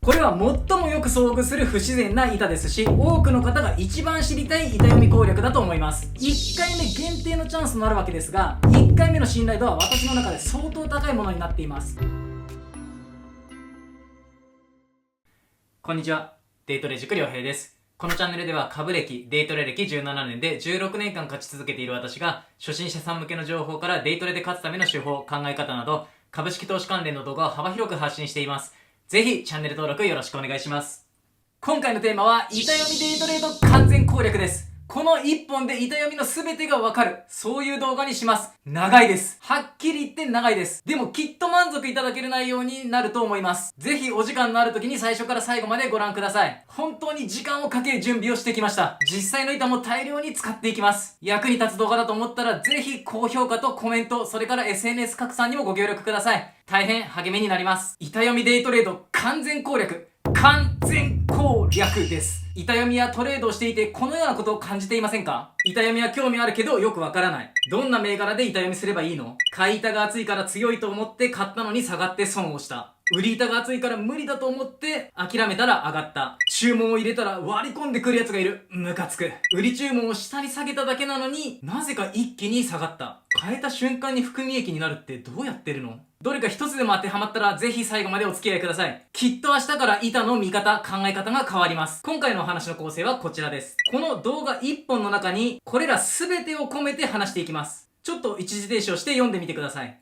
これは最もよく遭遇する不自然な板ですし、多くの方が一番知りたい板読み攻略だと思います。1回目限定のチャンスとなるわけですが、1回目の信頼度は私の中で相当高いものになっています。こんにちは、デイトレ塾良平です。このチャンネルでは株歴、デイトレ歴17年で16年間勝ち続けている私が、初心者さん向けの情報からデイトレで勝つための手法、考え方など、株式投資関連の動画を幅広く発信しています。ぜひチャンネル登録よろしくお願いします。今回のテーマは板読みデイトレード完全攻略です。この1本で板読みの全てがわかる、そういう動画にします。長いです。はっきり言って長いです。でもきっと満足いただける内容になると思います。ぜひお時間のある時に最初から最後までご覧ください。本当に時間をかける準備をしてきました。実際の板も大量に使っていきます。役に立つ動画だと思ったらぜひ高評価とコメント、それから SNS 拡散にもご協力ください。大変励みになります。板読みデイトレード完全攻略。完全攻略です。板読みやトレードをしていてこのようなことを感じていませんか？板読みは興味あるけどよくわからない。どんな銘柄で板読みすればいいの？買い板が厚いから強いと思って買ったのに下がって損をした。売り板が厚いから無理だと思って諦めたら上がった。注文を入れたら割り込んでくるやつがいる。ムカつく。売り注文を下に下げただけなのになぜか一気に下がった。変えた瞬間に含み益になるってどうやってるの？どれか一つでも当てはまったらぜひ最後までお付き合いください。きっと明日から板の見方、考え方が変わります。今回のお話の構成はこちらです。この動画1本の中にこれら全てを込めて話していきます。ちょっと一時停止をして読んでみてください。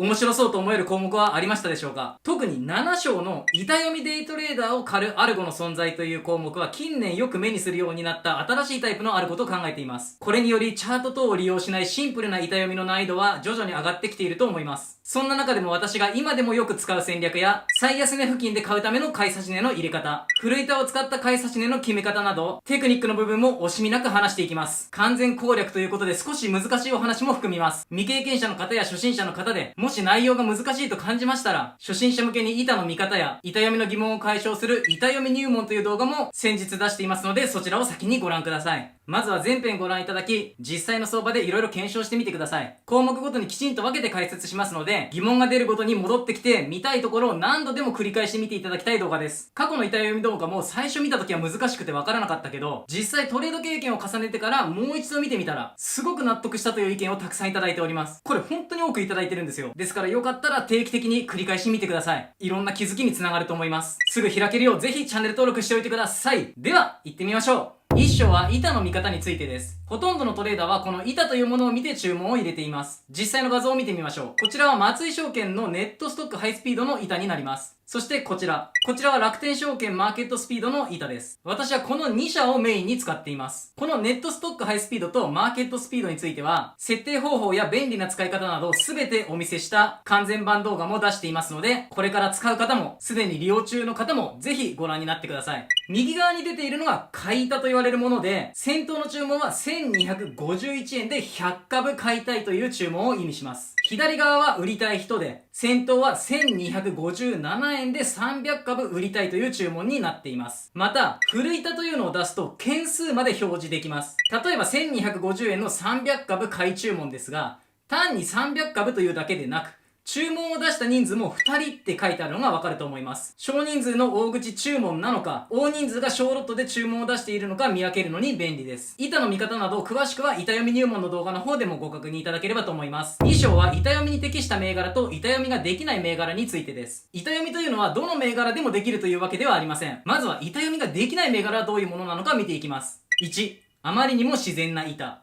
面白そうと思える項目はありましたでしょうか？特に7章の板読みデイトレーダーを狩るアルゴの存在という項目は近年よく目にするようになった新しいタイプのアルゴと考えています。これによりチャート等を利用しないシンプルな板読みの難易度は徐々に上がってきていると思います。そんな中でも私が今でもよく使う戦略や最安値付近で買うための買い差し値の入れ方、古板を使った買い差し値の決め方などテクニックの部分も惜しみなく話していきます。完全攻略ということで少し難しいお話も含みます。未経験者の方や初心者の方でもし内容が難しいと感じましたら、初心者向けに板の見方や板読みの疑問を解消する板読み入門という動画も先日出していますので、そちらを先にご覧ください。まずは前編ご覧いただき、実際の相場で色々検証してみてください。項目ごとにきちんと分けて解説しますので、疑問が出るごとに戻ってきて見たいところを何度でも繰り返して見ていただきたい動画です。過去の板読み動画も最初見た時は難しくて分からなかったけど、実際トレード経験を重ねてからもう一度見てみたら、すごく納得したという意見をたくさんいただいております。これ本当に多くいただいてるんですよ。ですからよかったら定期的に繰り返し見てください。いろんな気づきにつながると思います。すぐ開けるようぜひチャンネル登録しておいてください。では、行ってみましょう。一章は板の見方についてです。ほとんどのトレーダーはこの板というものを見て注文を入れています。実際の画像を見てみましょう。こちらは松井証券のネットストックハイスピードの板になります。そしてこちらは楽天証券マーケットスピードの板です。私はこの2社をメインに使っています。このネットストックハイスピードとマーケットスピードについては、設定方法や便利な使い方など全てお見せした完全版動画も出していますので、これから使う方も、すでに利用中の方もぜひご覧になってください。右側に出ているのが買い板と言われるもので、先頭の注文は1251円で100株買いたいという注文を意味します。左側は売りたい人で、先頭は1257円で300株売りたいという注文になっています。また、古板というのを出すと件数まで表示できます。例えば1250円の300株買い注文ですが、単に300株というだけでなく、注文を出した人数も2人って書いてあるのがわかると思います。少人数の大口注文なのか、大人数が小ロットで注文を出しているのか見分けるのに便利です。板の見方など詳しくは板読み入門の動画の方でもご確認いただければと思います。2章は板読みに適した銘柄と板読みができない銘柄についてです。板読みというのはどの銘柄でもできるというわけではありません。まずは板読みができない銘柄はどういうものなのか見ていきます。1、あまりにも自然な板。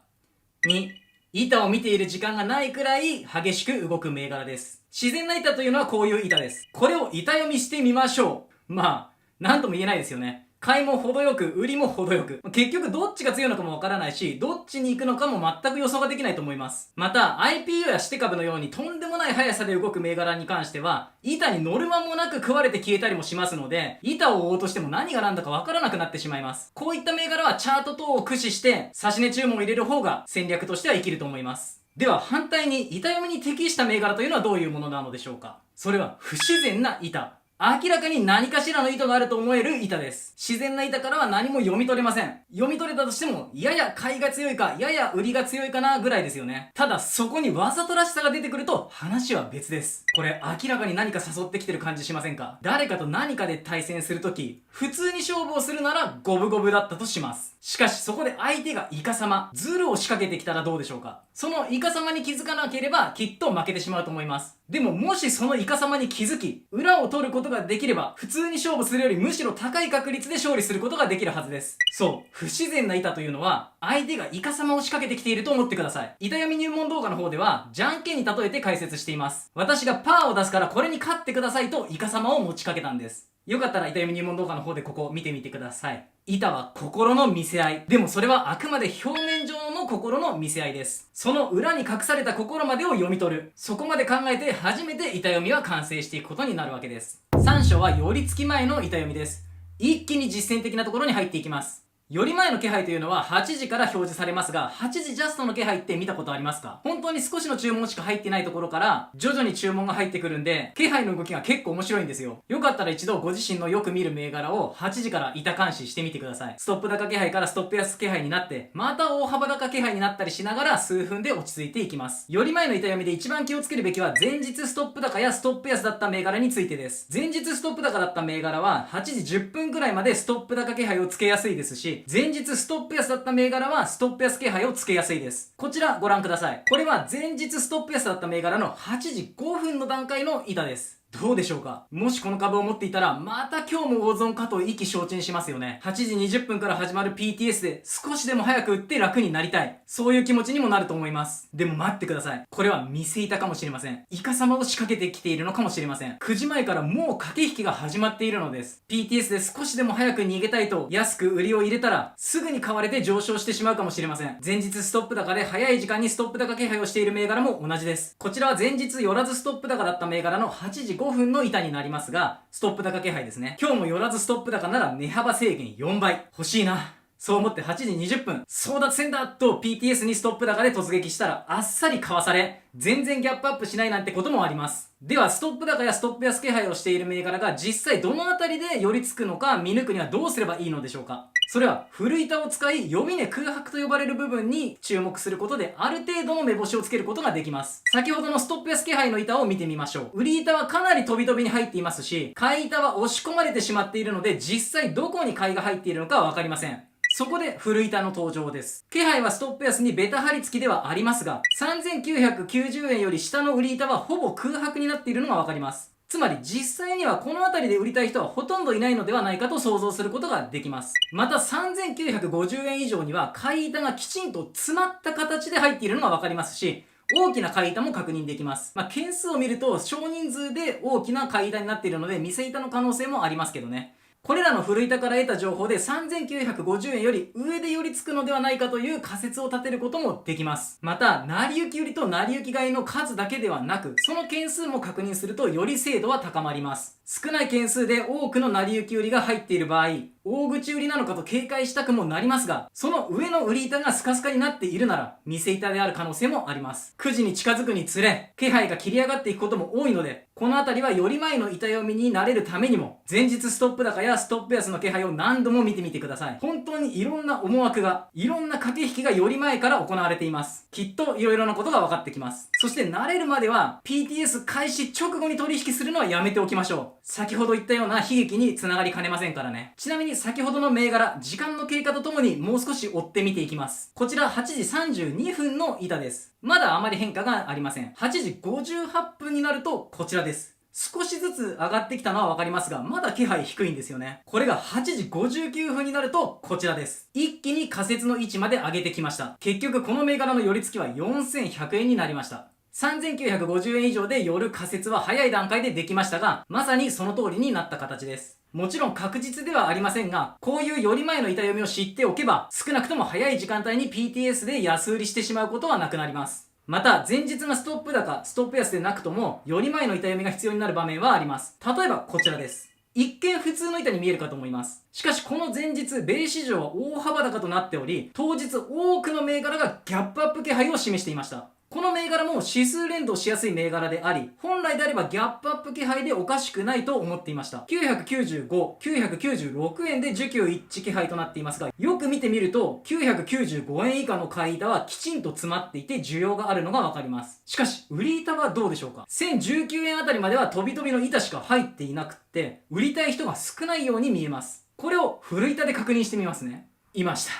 2、板を見ている時間がないくらい激しく動く銘柄です。自然な板というのはこういう板です。これを板読みしてみましょう。まあ、なんとも言えないですよね。買いも程よく、売りも程よく。結局どっちが強いのかもわからないし、どっちに行くのかも全く予想ができないと思います。また、IPO や指定株のようにとんでもない速さで動く銘柄に関しては、板に乗る間もなく食われて消えたりもしますので、板を追おうとしても何が何だかわからなくなってしまいます。こういった銘柄はチャート等を駆使して、差し値注文を入れる方が戦略としては生きると思います。では反対に板読みに適した銘柄というのはどういうものなのでしょうか。それは不自然な板。明らかに何かしらの意図があると思える板です。自然な板からは何も読み取れません。読み取れたとしても、やや買いが強いか、やや売りが強いかなぐらいですよね。ただ、そこにわざとらしさが出てくると、話は別です。これ、明らかに何か誘ってきてる感じしませんか？誰かと何かで対戦するとき、普通に勝負をするなら、五分五分だったとします。しかし、そこで相手がイカサマ、ズルを仕掛けてきたらどうでしょうか？そのイカサマに気づかなければ、きっと負けてしまうと思います。でも、もしそのイカサマに気づき、裏を取ることができれば、普通に勝負するよりむしろ高い確率で勝利することができるはずです。そう、不自然な板というのは、相手がイカサマを仕掛けてきていると思ってください。板読み入門動画の方では、じゃんけんに例えて解説しています。私がパーを出すからこれに勝ってくださいとイカサマを持ちかけたんです。よかったら板読み入門動画の方でここ見てみてください。板は心の見せ合い。でもそれはあくまで表面上の心の見せ合いです。その裏に隠された心までを読み取る。そこまで考えて初めて板読みは完成していくことになるわけです。3章は寄り付き前の板読みです。一気に実践的なところに入っていきます。より前の気配というのは8時から表示されますが、8時ジャストの気配って見たことありますか？本当に少しの注文しか入ってないところから徐々に注文が入ってくるんで、気配の動きが結構面白いんですよ。よかったら一度ご自身のよく見る銘柄を8時から板監視してみてください。ストップ高気配からストップ安気配になって、また大幅高気配になったりしながら数分で落ち着いていきます。より前の板読みで一番気をつけるべきは前日ストップ高やストップ安だった銘柄についてです。前日ストップ高だった銘柄は8時10分くらいまでストップ高気配をつけやすいですし、前日ストップ安だった銘柄はストップ安気配をつけやすいです。こちらご覧ください。これは前日ストップ安だった銘柄の8時5分の段階の板です。どうでしょうか？もしこの株を持っていたら、また今日も大損かと意気消沈しますよね。8時20分から始まる PTS で少しでも早く打って楽になりたい。そういう気持ちにもなると思います。でも待ってください。これは見せ板かもしれません。イカ様を仕掛けてきているのかもしれません。9時前からもう駆け引きが始まっているのです。PTS で少しでも早く逃げたいと安く売りを入れたら、すぐに買われて上昇してしまうかもしれません。前日ストップ高で早い時間にストップ高気配をしている銘柄も同じです。こちらは前日寄らずストップ高だった銘柄の8時5分の板になりますが、ストップ高気配ですね。今日も寄らずストップ高なら値幅制限4倍。欲しいな。そう思って8時20分、争奪戦だと PTS にストップ高で突撃したらあっさりかわされ、全然ギャップアップしないなんてこともあります。では、ストップ高やストップ安気配をしている銘柄が実際どのあたりで寄り付くのか見抜くにはどうすればいいのでしょうか？それは、古板を使い、読み値空白と呼ばれる部分に注目することで、ある程度の目星をつけることができます。先ほどのストップ安気配の板を見てみましょう。売り板はかなり飛び飛びに入っていますし、買い板は押し込まれてしまっているので、実際どこに買いが入っているのかはわかりません。そこで古板の登場です。気配はストップ安にベタ張り付きではありますが、3990円より下の売り板はほぼ空白になっているのがわかります。つまり実際にはこの辺りで売りたい人はほとんどいないのではないかと想像することができます。また3950円以上には買い板がきちんと詰まった形で入っているのがわかりますし、大きな買い板も確認できます。件数を見ると少人数で大きな買い板になっているので見せ板の可能性もありますけどね。これらの古板から得た情報で3950円より上で寄り付くのではないかという仮説を立てることもできます。また、成り行き売りと成り行き買いの数だけではなく、その件数も確認するとより精度は高まります。少ない件数で多くの成り行き売りが入っている場合、大口売りなのかと警戒したくもなりますが、その上の売り板がスカスカになっているなら、見せ板である可能性もあります。9時に近づくにつれ、気配が切り上がっていくことも多いので、このあたりはより前の板読みになれるためにも、前日ストップ高やストップ安の気配を何度も見てみてください。本当にいろんな思惑が、いろんな駆け引きがより前から行われています。きっといろいろなことが分かってきます。そして慣れるまでは、PTS 開始直後に取引するのはやめておきましょう。先ほど言ったような悲劇につながりかねませんからね。ちなみに先ほどの銘柄、時間の経過とともにもう少し追って見ていきます。こちら8時32分の板です。まだあまり変化がありません。8時58分になるとこちらです。少しずつ上がってきたのはわかりますが、まだ気配低いんですよね。これが8時59分になるとこちらです。一気に仮説の位置まで上げてきました。結局この銘柄の寄り付きは4100円になりました。3950円以上で寄る仮説は早い段階でできましたが、まさにその通りになった形です。もちろん確実ではありませんが、こういう寄り前の板読みを知っておけば、少なくとも早い時間帯に PTS で安売りしてしまうことはなくなります。また、前日がストップ高、ストップ安でなくとも、寄り前の板読みが必要になる場面はあります。例えばこちらです。一見普通の板に見えるかと思います。しかしこの前日、米市場は大幅高となっており、当日多くの銘柄がギャップアップ気配を示していました。この銘柄も指数連動しやすい銘柄であり、本来であればギャップアップ気配でおかしくないと思っていました。995、996円で需給一致気配となっていますが、よく見てみると、995円以下の買い板はきちんと詰まっていて需要があるのがわかります。しかし、売り板はどうでしょうか。1019円あたりまでは飛び飛びの板しか入っていなくって、売りたい人が少ないように見えます。これをフル板で確認してみますね。いました。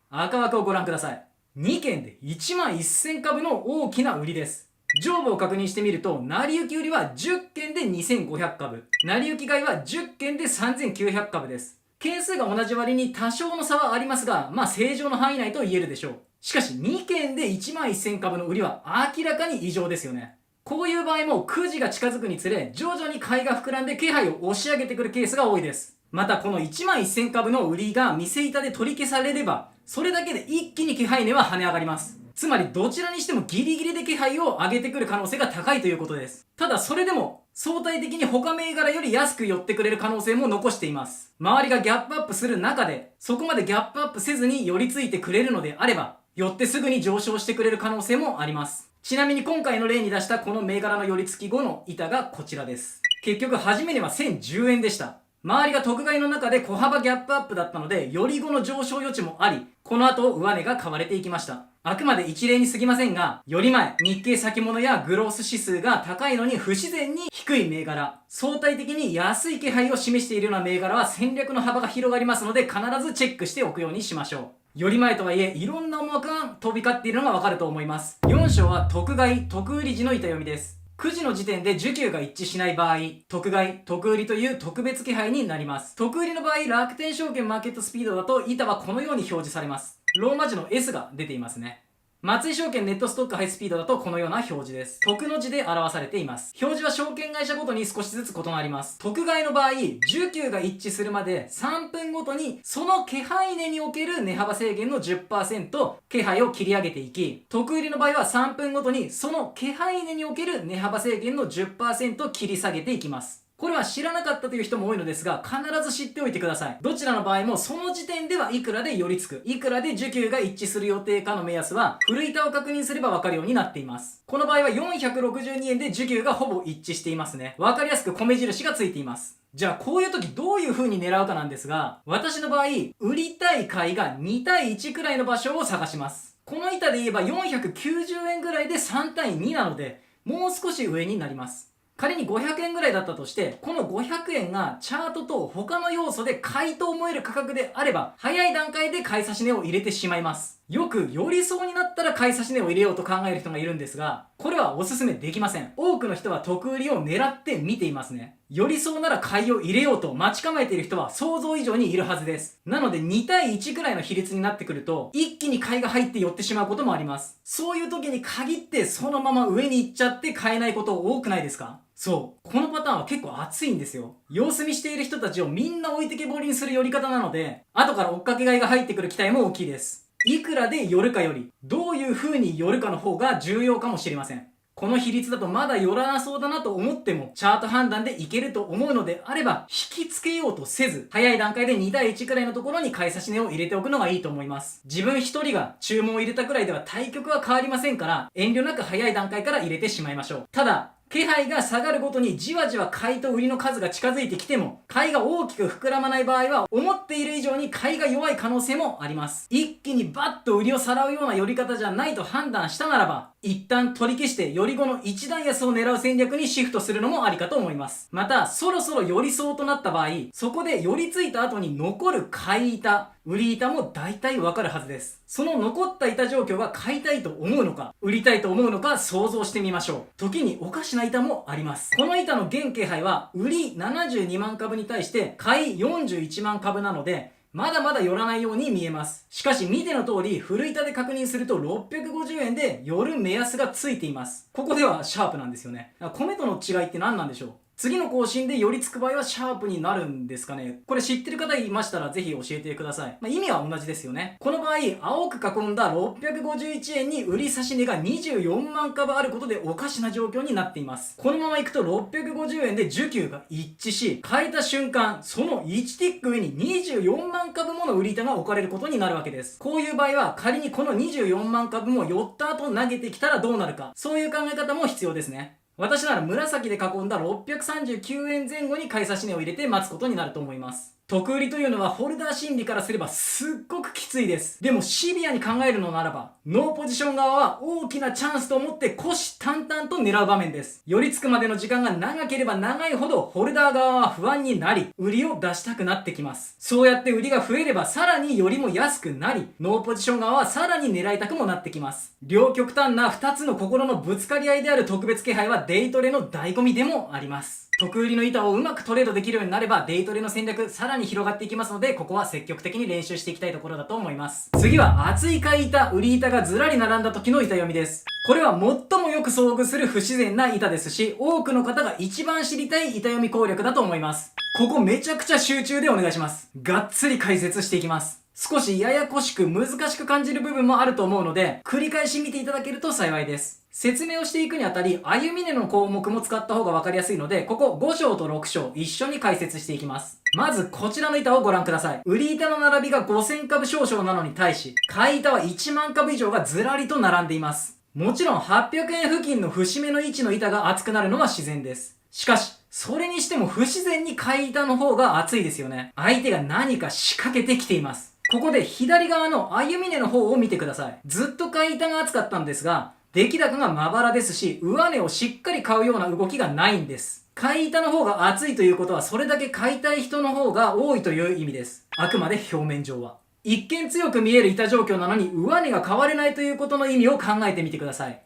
赤枠をご覧ください。2件で1万1000株の大きな売りです。上部を確認してみると、成り行き売りは10件で2500株、成り行き買いは10件で3900株です。件数が同じ割に多少の差はありますが、正常の範囲内と言えるでしょう。しかし2件で1万1000株の売りは明らかに異常ですよね。こういう場合も9時が近づくにつれ、徐々に買いが膨らんで気配を押し上げてくるケースが多いです。またこの1万1000株の売りが店板で取り消されれば、それだけで一気に気配値は跳ね上がります。つまりどちらにしてもギリギリで気配を上げてくる可能性が高いということです。ただそれでも相対的に他銘柄より安く寄ってくれる可能性も残しています。周りがギャップアップする中で、そこまでギャップアップせずに寄りついてくれるのであれば、寄ってすぐに上昇してくれる可能性もあります。ちなみに今回の例に出したこの銘柄の寄り付き後の板がこちらです。結局初め値は1010円でした。周りが特買いの中で小幅ギャップアップだったので、より後の上昇余地もあり、この後上値が買われていきました。あくまで一例に過ぎませんが、より前、日経先物やグロース指数が高いのに不自然に低い銘柄、相対的に安い気配を示しているような銘柄は戦略の幅が広がりますので、必ずチェックしておくようにしましょう。より前とはいえ、いろんな思惑が飛び交っているのがわかると思います。4章は特買い、特売り時の板読みです。9時の時点で需給が一致しない場合、特買い、特売りという特別気配になります。特売りの場合、楽天証券マーケットスピードだと板はこのように表示されます。ローマ字の S が出ていますね。松井証券ネットストックハイスピードだとこのような表示です。特の字で表されています。表示は証券会社ごとに少しずつ異なります。特買いの場合、需給が一致するまで3分ごとにその気配値における値幅制限の 10% 気配を切り上げていき、特売りの場合は3分ごとにその気配値における値幅制限の 10% 切り下げていきます。これは知らなかったという人も多いのですが、必ず知っておいてください。どちらの場合もその時点ではいくらで寄り付く、いくらで需給が一致する予定かの目安は、フル板を確認すればわかるようになっています。この場合は462円で需給がほぼ一致していますね。わかりやすく米印がついています。じゃあこういう時どういう風に狙うかなんですが、私の場合、売りたい買いが2対1くらいの場所を探します。この板で言えば490円ぐらいで3対2なので、もう少し上になります。仮に500円ぐらいだったとして、この500円がチャートと他の要素で買いと思える価格であれば、早い段階で買い差し値を入れてしまいます。よく寄りそうになったら買い差し値を入れようと考える人がいるんですが、これはおすすめできません。多くの人は得売りを狙って見ていますね。寄りそうなら買いを入れようと待ち構えている人は想像以上にいるはずです。なので2対1くらいの比率になってくると、一気に買いが入って寄ってしまうこともあります。そういう時に限ってそのまま上に行っちゃって買えないこと多くないですか？そう。このパターンは結構熱いんですよ。様子見している人たちをみんな置いてけぼりにする寄り方なので、後から追っかけ買いが入ってくる期待も大きいです。いくらで寄るかより、どういう風に寄るかの方が重要かもしれません。この比率だとまだ寄らなそうだなと思っても、チャート判断でいけると思うのであれば、引きつけようとせず、早い段階で2対1くらいのところに買い差し値を入れておくのがいいと思います。自分一人が注文を入れたくらいでは対局は変わりませんから、遠慮なく早い段階から入れてしまいましょう。ただ、気配が下がるごとにじわじわ買いと売りの数が近づいてきても、買いが大きく膨らまない場合は、思っている以上に買いが弱い可能性もあります。一気にバッと売りをさらうような寄り方じゃないと判断したならば、一旦取り消してより後の一段安を狙う戦略にシフトするのもありかと思います。また、そろそろ寄りそうとなった場合、そこで寄り付いた後に残る買い板、売り板も大体わかるはずです。その残った板状況が買いたいと思うのか、売りたいと思うのか想像してみましょう。時におかしな板もあります。この板の現気配は、売り72万株に対して買い41万株なので、まだまだ寄らないように見えます。しかし見ての通り、フル板で確認すると650円で寄る目安がついています。ここではシャープなんですよね。米との違いって何なんでしょう？次の更新で寄り付く場合はシャープになるんですかね。これ知ってる方いましたらぜひ教えてください。意味は同じですよね。この場合、青く囲んだ651円に売り差し値が24万株あることでおかしな状況になっています。このままいくと650円で需給が一致し、買えた瞬間、その1ティック上に24万株もの売り板が置かれることになるわけです。こういう場合は、仮にこの24万株も寄った後投げてきたらどうなるか、そういう考え方も必要ですね。私なら紫で囲んだ639円前後に買い差し値を入れて待つことになると思います。得売りというのはホルダー心理からすればすっごくきついです。でもシビアに考えるのならば、ノーポジション側は大きなチャンスと思って虎視眈々と狙う場面です。寄り付くまでの時間が長ければ長いほどホルダー側は不安になり、売りを出したくなってきます。そうやって売りが増えればさらに寄りも安くなり、ノーポジション側はさらに狙いたくもなってきます。両極端な2つの心のぶつかり合いである特別気配はデイトレの醍醐味でもあります。得売りの板をうまくトレードできるようになればデイトレの戦略さらに広がっていきますので、ここは積極的に練習していきたいところだと思います。次は厚い買い板、売り板がずらり並んだ時の板読みです。これは最もよく遭遇する不自然な板ですし、多くの方が一番知りたい板読み攻略だと思います。ここめちゃくちゃ集中でお願いします。がっつり解説していきます。少しややこしく難しく感じる部分もあると思うので、繰り返し見ていただけると幸いです。説明をしていくにあたり、歩み値の項目も使った方が分かりやすいので、ここ5章と6章一緒に解説していきます。まずこちらの板をご覧ください。売り板の並びが5000株少々なのに対し、買い板は1万株以上がずらりと並んでいます。もちろん800円付近の節目の位置の板が厚くなるのは自然です。しかし、それにしても不自然に買い板の方が厚いですよね。相手が何か仕掛けてきています。ここで左側の歩み値の方を見てください。ずっと買い板が厚かったんですが、出来高がまばらですし、上値をしっかり買うような動きがないんです。買い板の方が厚いということは、それだけ買いたい人の方が多いという意味です。あくまで表面上は。一見強く見える板状況なのに、上値が買われないということの意味を考えてみてください。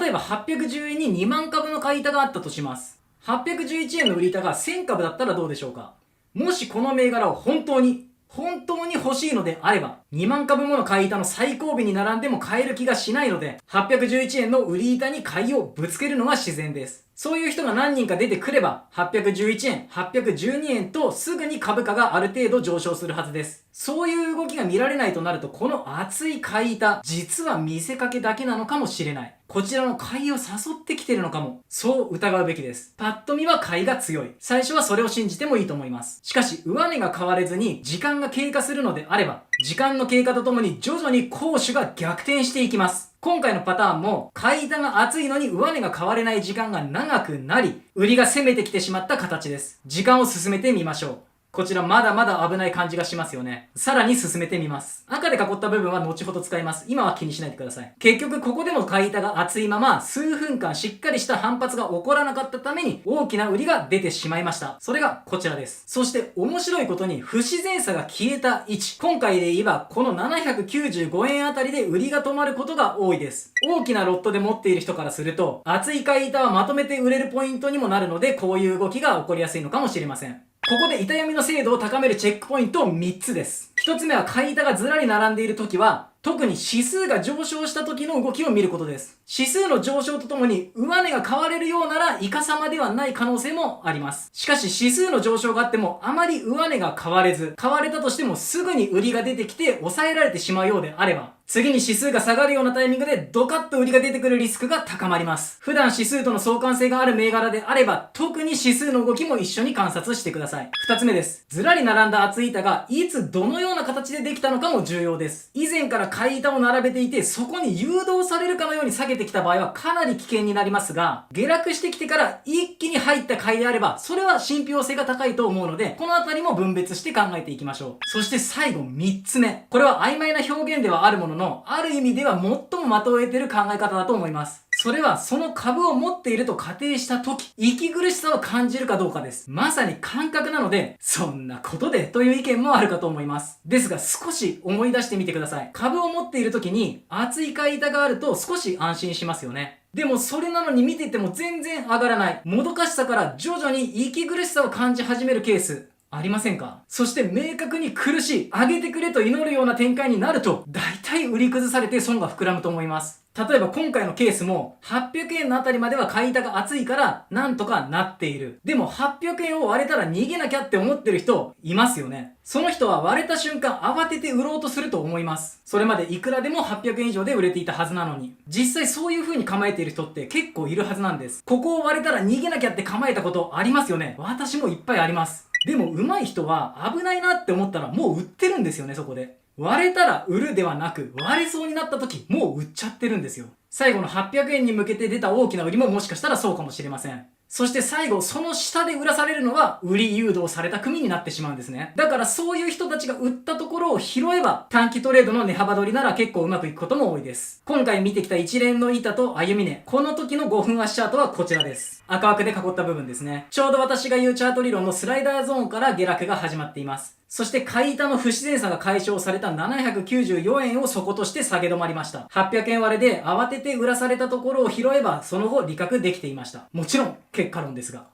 例えば810円に2万株の買い板があったとします。811円の売り板が1000株だったらどうでしょうか。もしこの銘柄を本当に欲しいのであれば、2万株もの買い板の最後尾に並んでも買える気がしないので、811円の売り板に買いをぶつけるのが自然です。そういう人が何人か出てくれば、811円、812円とすぐに株価がある程度上昇するはずです。そういう動きが見られないとなると、この厚い買い板、実は見せかけだけなのかもしれない。こちらの買いを誘ってきてるのかも。そう疑うべきです。パッと見は買いが強い。最初はそれを信じてもいいと思います。しかし、上値が買われずに時間が経過するのであれば、時間の経過とともに徐々に攻守が逆転していきます。今回のパターンも、買い板が厚いのに上値が買われない時間が長くなり、売りが攻めてきてしまった形です。時間を進めてみましょう。こちらまだまだ危ない感じがしますよね。さらに進めてみます。赤で囲った部分は後ほど使います。今は気にしないでください。結局ここでも買い板が厚いまま、数分間しっかりした反発が起こらなかったために、大きな売りが出てしまいました。それがこちらです。そして面白いことに不自然さが消えた位置。今回で言えば、この795円あたりで売りが止まることが多いです。大きなロットで持っている人からすると、厚い買い板はまとめて売れるポイントにもなるので、こういう動きが起こりやすいのかもしれません。ここで板読みの精度を高めるチェックポイント3つです。1つ目は買い板がずらり並んでいるときは、特に指数が上昇した時の動きを見ることです。指数の上昇とともに上値が買われるようならイカサマではない可能性もあります。しかし指数の上昇があってもあまり上値が買われず、買われたとしてもすぐに売りが出てきて抑えられてしまうようであれば、次に指数が下がるようなタイミングでドカッと売りが出てくるリスクが高まります。普段指数との相関性がある銘柄であれば、特に指数の動きも一緒に観察してください。2つ目です。ずらり並んだ厚い板がいつどのような形でできたのかも重要です。以前から買い板を並べていて、そこに誘導されるかのように下げてきた場合はかなり危険になりますが、下落してきてから一気に入った買いであれば、それは信憑性が高いと思うので、このあたりも分別して考えていきましょう。そして最後3つ目。これは曖昧な表現ではあるものの、ある意味では最も的を得ている考え方だと思います。それはその株を持っていると仮定した時、息苦しさを感じるかどうかです。まさに感覚なので、そんなことでという意見もあるかと思います。ですが少し思い出してみてください。株を持っている時に厚い買い板があると少し安心しますよね。でもそれなのに見てても全然上がらない。もどかしさから徐々に息苦しさを感じ始めるケース。ありませんか？そして明確に苦しい、上げてくれと祈るような展開になると、大体売り崩されて損が膨らむと思います。例えば今回のケースも800円のあたりまでは買い板が厚いからなんとかなっている。でも800円を割れたら逃げなきゃって思ってる人いますよね。その人は割れた瞬間慌てて売ろうとすると思います。それまでいくらでも800円以上で売れていたはずなのに。実際そういう風に構えている人って結構いるはずなんです。ここを割れたら逃げなきゃって構えたことありますよね。私もいっぱいあります。でも上手い人は危ないなって思ったらもう売ってるんですよね、そこで。割れたら売るではなく、割れそうになった時もう売っちゃってるんですよ。最後の800円に向けて出た大きな売りももしかしたらそうかもしれません。そして最後、その下で売らされるのは売り誘導された組になってしまうんですね。だからそういう人たちが売ったところを拾えば、短期トレードの値幅取りなら結構うまくいくことも多いです。今回見てきた一連の板と歩み値、この時の5分足チャートはこちらです。赤枠で囲った部分ですね。ちょうど私が言うチャート理論のスライダーゾーンから下落が始まっています。そして買い板の不自然さが解消された794円を底として下げ止まりました。800円割れで慌てて売らされたところを拾えばその後利確できていました。もちろん結果論ですが。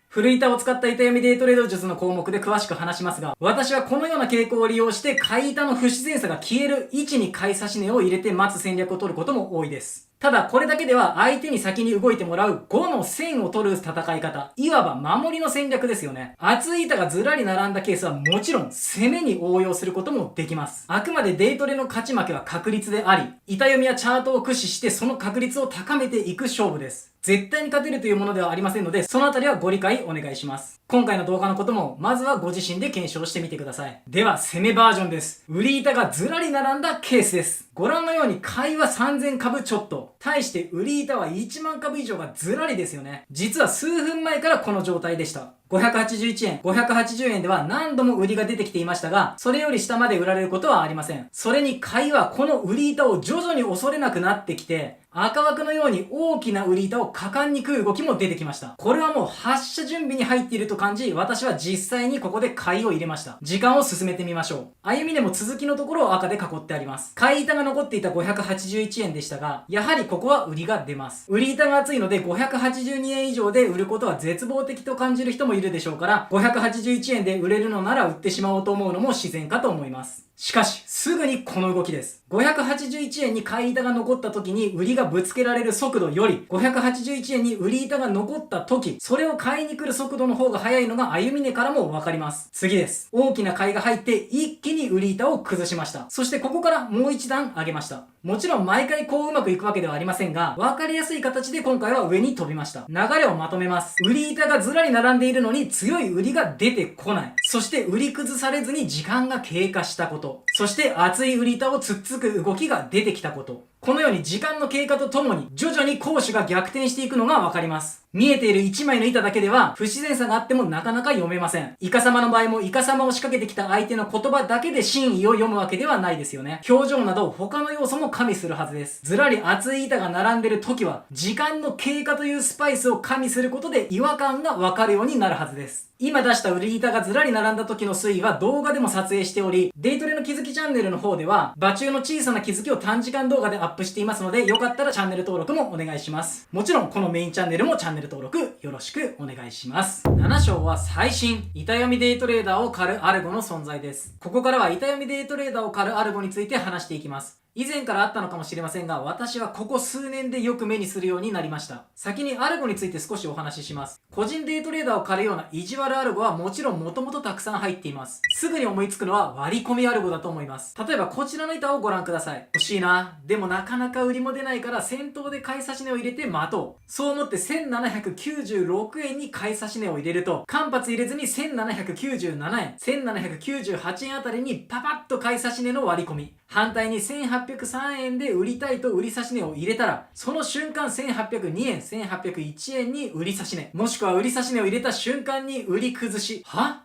古板を使った板読みデイトレード術の項目で詳しく話しますが、私はこのような傾向を利用して買い板の不自然さが消える位置に買い差し値を入れて待つ戦略を取ることも多いです。ただこれだけでは相手に先に動いてもらう5の線を取る戦い方、いわば守りの戦略ですよね。厚い板がずらり並んだケースはもちろん攻めに応用することもできます。あくまでデイトレの勝ち負けは確率であり、板読みやチャートを駆使してその確率を高めていく勝負です。絶対に勝てるというものではありませんので、そのあたりはご理解お願いします。今回の動画のことも、まずはご自身で検証してみてください。では、攻めバージョンです。売り板がずらり並んだケースです。ご覧のように買いは3000株ちょっと。対して売り板は1万株以上がずらりですよね。実は数分前からこの状態でした。581円、580円では何度も売りが出てきていましたが、それより下まで売られることはありません。それに買いはこの売り板を徐々に恐れなくなってきて、赤枠のように大きな売り板を果敢に食う動きも出てきました。これはもう発射準備に入っていると感じ、私は実際にここで買いを入れました。時間を進めてみましょう。歩みでも続きのところを赤で囲ってあります。買い板が残っていた581円でしたが、やはりここは売りが出ます。売り板が厚いので582円以上で売ることは絶望的と感じる人もいるでしょうから、581円で売れるのなら売ってしまおうと思うのも自然かと思います。しかし、すぐにこの動きです。581円に買い板が残った時に売りがぶつけられる速度より、581円に売り板が残った時、それを買いに来る速度の方が速いのが歩み値からもわかります。次です。大きな買いが入って一気に売り板を崩しました。そしてここからもう一段上げました。もちろん毎回こううまくいくわけではありませんが、わかりやすい形で今回は上に飛びました。流れをまとめます。売り板がずらり並んでいるのに強い売りが出てこない。そして売り崩されずに時間が経過したこと。そして厚い売り板を突っつく動きが出てきたこと。このように時間の経過とともに徐々に攻守が逆転していくのがわかります。見えている1枚の板だけでは不自然さがあってもなかなか読めません。イカ様の場合もイカ様を仕掛けてきた相手の言葉だけで真意を読むわけではないですよね。表情など他の要素も加味するはずです。ずらり厚い板が並んでる時は時間の経過というスパイスを加味することで違和感がわかるようになるはずです。今出した売り板がずらり並んだ時の推移は動画でも撮影しており、デイトレの気づきチャンネルの方では場中の小さな気づきを短時間動画でアップしていますので、よかったらチャンネル登録もお願いします。もちろんこのメインチャンネルもチャンネル登録よろしくお願いします。7章は最新、板読みデイトレーダーを狩るアルゴの存在です。ここからは板読みデイトレーダーを狩るアルゴについて話していきます。以前からあったのかもしれませんが、私はここ数年でよく目にするようになりました。先にアルゴについて少しお話しします。個人デイトレーダーを狩るような意地悪アルゴはもちろん元々たくさん入っています。すぐに思いつくのは割り込みアルゴだと思います。例えばこちらの板をご覧ください。欲しいな。でもなかなか売りも出ないから先頭で買い差し値を入れて待とう。そう思って1796円に買い差し値を入れると、間髪入れずに1797円、1798円あたりにパパッと買い差し値の割り込み。反対に1803円で売りたいと売り差し値を入れたら、その瞬間1802円、1801円に売り差し値。もしくは売り差し値を入れた瞬間に売り崩し。な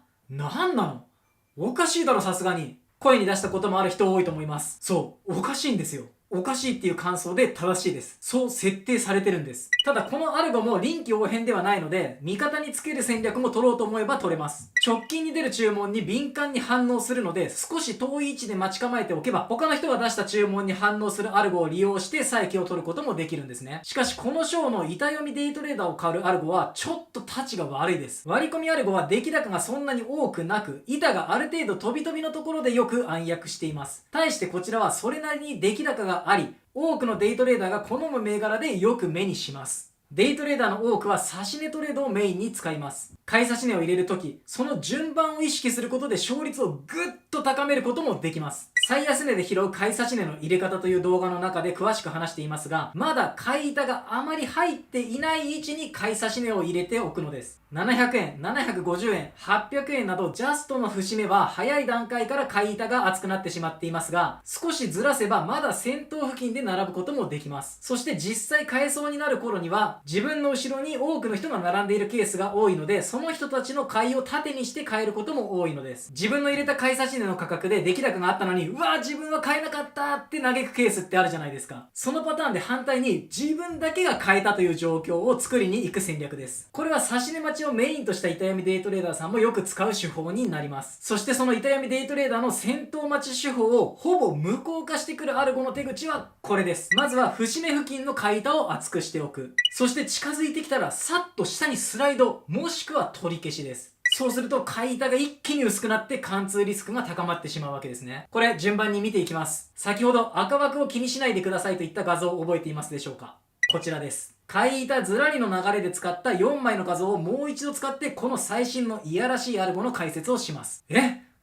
んなの？おかしいだろさすがに。声に出したこともある人多いと思います。そう、おかしいんですよ。おかしいっていう感想で正しいです。そう設定されてるんです。ただこのアルゴも臨機応変ではないので、味方につける戦略も取ろうと思えば取れます。直近に出る注文に敏感に反応するので、少し遠い位置で待ち構えておけば、他の人が出した注文に反応するアルゴを利用して再起を取ることもできるんですね。しかしこの章の板読みデイトレーダーを買うアルゴはちょっとタチが悪いです。割り込みアルゴは出来高がそんなに多くなく、板がある程度飛び飛びのところでよく暗躍しています。対してこちらはそれなりに出来高ががあり、多くのデイトレーダーが好む銘柄でよく目にします。デイトレーダーの多くは差し値トレードをメインに使います。買い差し値を入れるとき、その順番を意識することで勝率をぐっと高めることもできます。最安値で拾う買い差し値の入れ方という動画の中で詳しく話していますが、まだ買い板があまり入っていない位置に買い差し値を入れておくのです。700円、750円、800円などジャストの節目は早い段階から買い板が厚くなってしまっていますが、少しずらせばまだ先頭付近で並ぶこともできます。そして実際買えそうになる頃には、自分の後ろに多くの人が並んでいるケースが多いので、その人たちの買いを縦にして買えることも多いのです。自分の入れた買い差し値の価格で出来高があったのに、うわ自分は買えなかったって嘆くケースってあるじゃないですか。そのパターンで反対に自分だけが買えたという状況を作りに行く戦略です。これは差し値待ちをメインとした板読みデイトレーダーさんもよく使う手法になります。そしてその板読みデイトレーダーの先頭待ち手法をほぼ無効化してくるアルゴの手口はこれです。まずは節目付近の買い板を厚くしておく。そして近づいてきたらさっと下にスライド、もしくは取り消しです。そうすると買い板が一気に薄くなって貫通リスクが高まってしまうわけですね。これ順番に見ていきます。先ほど赤枠を気にしないでくださいといった画像を覚えていますでしょうか。こちらです。買い板ずらりの流れで使った4枚の画像をもう一度使ってこの最新のいやらしいアルゴの解説をします。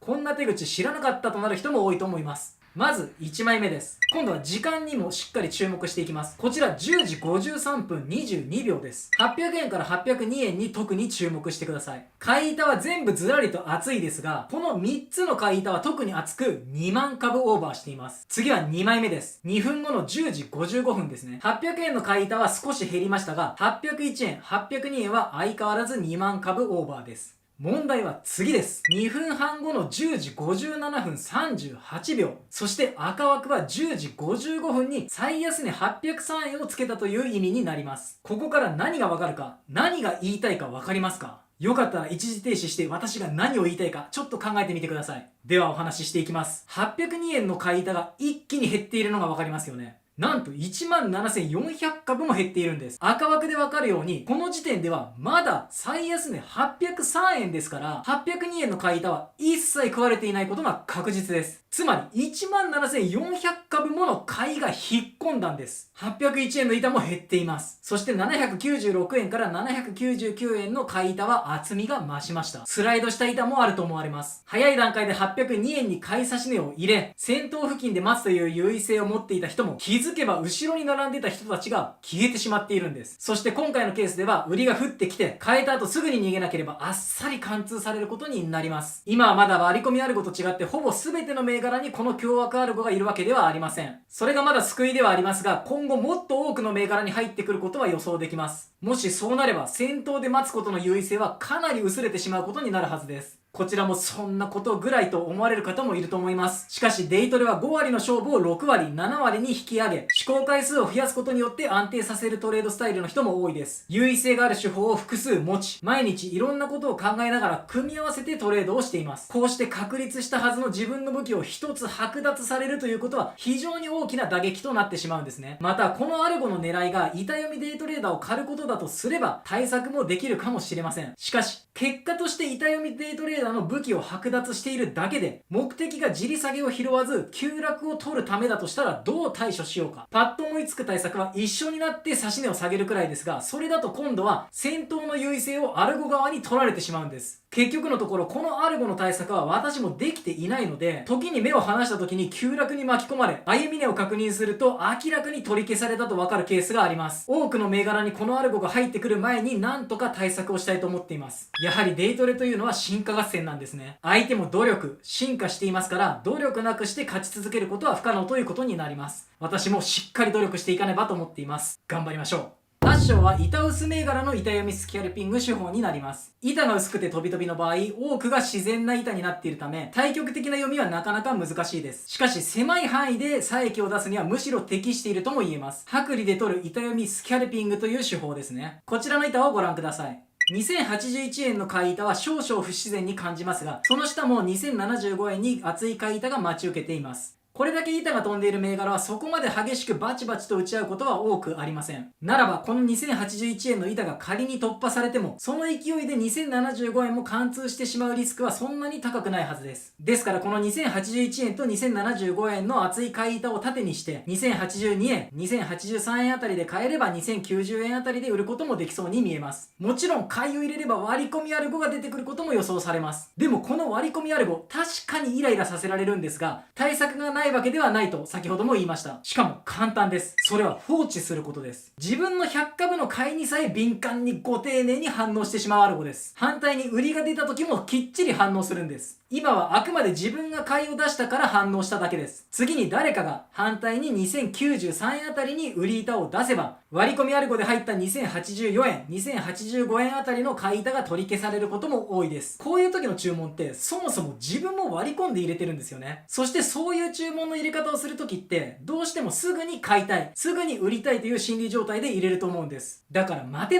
こんな手口知らなかったとなる人も多いと思います。まず1枚目です。今度は時間にもしっかり注目していきます。こちら10時53分22秒です。800円から802円に特に注目してください。買い板は全部ずらりと厚いですが、この3つの買い板は特に厚く2万株オーバーしています。次は2枚目です。2分後の10時55分ですね。800円の買い板は少し減りましたが、801円、802円は相変わらず2万株オーバーです。問題は次です。2分半後の10時57分38秒。そして赤枠は10時55分に最安値803円をつけたという意味になります。ここから何がわかるか、何が言いたいかわかりますか？よかったら一時停止して私が何を言いたいかちょっと考えてみてください。ではお話ししていきます。802円の買い板が一気に減っているのがわかりますよね。なんと17,400株も減っているんです。赤枠でわかるように、この時点ではまだ最安値803円ですから、802円の買い板は一切食われていないことが確実です。つまり17,400株もの買いが引っ込んだんです。801円の板も減っています。そして796円から799円の買い板は厚みが増しました。スライドした板もあると思われます。早い段階で802円に買い差し値を入れ、先頭付近で待つという優位性を持っていた人も気づけば後ろに並んでいた人たちが消えてしまっているんです。そして今回のケースでは売りが降ってきて買えた後すぐに逃げなければあっさり貫通されることになります。今はまだ割り込みアルゴと違ってほぼ全ての銘柄にこの凶悪アルゴがいるわけではありません。それがまだ救いではありますが、今後もっと多くの銘柄に入ってくることは予想できます。もしそうなれば先頭で待つことの優位性はかなり薄れてしまうことになるはずです。こちらもそんなことぐらいと思われる方もいると思います。しかしデイトレは5割の勝負を6割、7割に引き上げ、試行回数を増やすことによって安定させるトレードスタイルの人も多いです。優位性がある手法を複数持ち、毎日いろんなことを考えながら組み合わせてトレードをしています。こうして確立したはずの自分の武器を一つ剥奪されるということは非常に大きな打撃となってしまうんですね。またこのアルゴの狙いが板読みデイトレーダーを狩ることだとすれば対策もできるかもしれません。しかし結果として板読みデイトレーダーの武器を剥奪しているだけで目的が地利下げを拾わず急落を取るためだとしたらどう対処しようか。パッと思いつく対策は一緒になって指し値を下げるくらいですが、それだと今度は先頭の優位性をアルゴ側に取られてしまうんです。結局のところこのアルゴの対策は私もできていないので、時に目を離した時に急落に巻き込まれ歩み値を確認すると明らかに取り消されたと分かるケースがあります。多くの銘柄にこのアルゴが入ってくる前に何とか対策をしたいと思っています。やはりデイトレというのは進化合戦なんですね。相手も努力、進化していますから、努力なくして勝ち続けることは不可能ということになります。私もしっかり努力していかねばと思っています。頑張りましょう。8章は板薄銘柄の板読みスキャルピング手法になります。板が薄くて飛び飛びの場合、多くが自然な板になっているため、対極的な読みはなかなか難しいです。しかし狭い範囲で差益を出すにはむしろ適しているとも言えます。薄利で取る板読みスキャルピングという手法ですね。こちらの板をご覧ください。2081円の買い板は少々不自然に感じますが、その下も2075円に厚い買い板が待ち受けています。これだけ板が飛んでいる銘柄はそこまで激しくバチバチと打ち合うことは多くありません。ならばこの2081円の板が仮に突破されても、その勢いで2075円も貫通してしまうリスクはそんなに高くないはずです。ですからこの2081円と2075円の厚い買い板を縦にして2082円、2083円あたりで買えれば2090円あたりで売ることもできそうに見えます。もちろん買いを入れれば割り込みアルゴが出てくることも予想されます。でもこの割り込みアルゴ、確かにイライラさせられるんですが、対策がないわけではないと先ほども言いました。しかも簡単です。それは放置することです。自分の100株の買いにさえ敏感にご丁寧に反応してしまうアルゴです。反対に売りが出た時もきっちり反応するんです。今はあくまで自分が買いを出したから反応しただけです。次に誰かが反対に2093円あたりに売り板を出せば、割り込みアルゴで入った2084円、2085円あたりの買い板が取り消されることも多いです。こういう時の注文ってそもそも自分も割り込んで入れてるんですよね。そしてそういう注文の入れ方をする時ってどうしてもすぐに買いたい、すぐに売りたいという心理状態で入れると思うんです。だから待て